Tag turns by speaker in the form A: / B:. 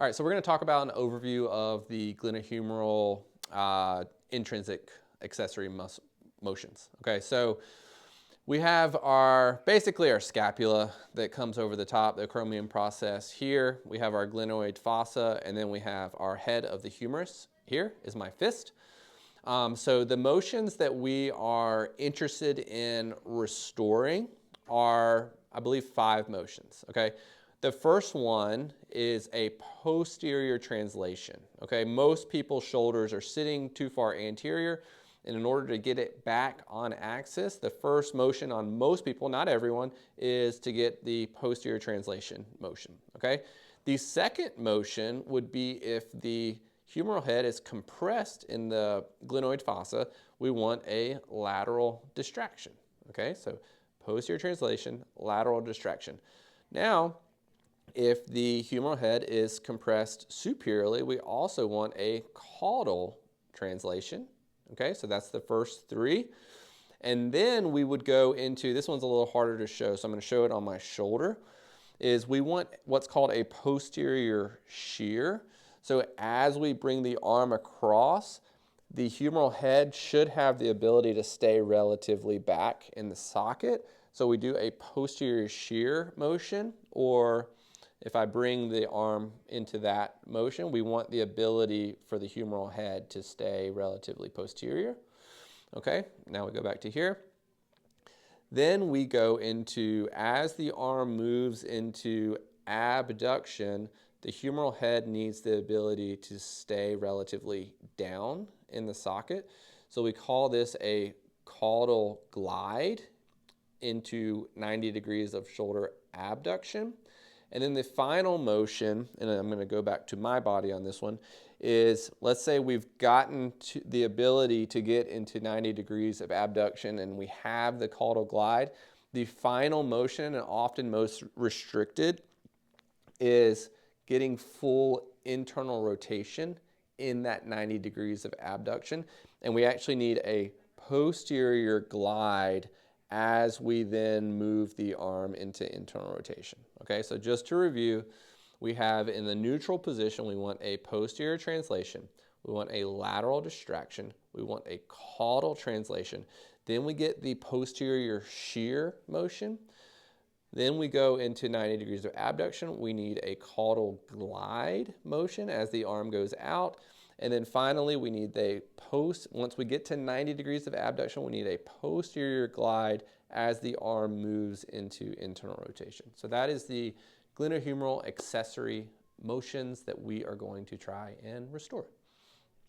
A: All right, so we're going to talk about an overview of the glenohumeral intrinsic accessory motions. Okay, so we have basically our scapula that comes over the top, the acromion process here. We have our glenoid fossa, and then we have our head of the humerus. Here is my fist. So the motions that we are interested in restoring are, I believe, 5 motions, okay? The first one is a posterior translation, okay? Most people's shoulders are sitting too far anterior, and in order to get it back on axis, the first motion on most people, not everyone, is to get the posterior translation motion, okay? The second motion would be if the humeral head is compressed in the glenoid fossa, we want a lateral distraction, okay? So posterior translation, lateral distraction. Now, if the humeral head is compressed superiorly, we also want a caudal translation, okay? So that's the first 3. And then we would go into, this one's a little harder to show, so I'm going to show it on my shoulder, is we want what's called a posterior shear. So as we bring the arm across, the humeral head should have the ability to stay relatively back in the socket. So we do a posterior shear motion, or if I bring the arm into that motion, we want the ability for the humeral head to stay relatively posterior. Okay, now we go back to here. Then we go into, as the arm moves into abduction, the humeral head needs the ability to stay relatively down in the socket. So we call this a caudal glide into 90 degrees of shoulder abduction. And then the final motion, and I'm going to go back to my body on this one, is let's say we've gotten to the ability to get into 90 degrees of abduction and we have the caudal glide. The final motion, and often most restricted, is getting full internal rotation in that 90 degrees of abduction. And we actually need a posterior glide as we then move the arm into internal rotation. Okay, so just to review, we have in the neutral position, we want a posterior translation, we want a lateral distraction, we want a caudal translation, then we get the posterior shear motion, then we go into 90 degrees of abduction, we need a caudal glide motion as the arm goes out, and then finally we need once we get to 90 degrees of abduction, we need a posterior glide as the arm moves into internal rotation. So that is the glenohumeral accessory motions that we are going to try and restore.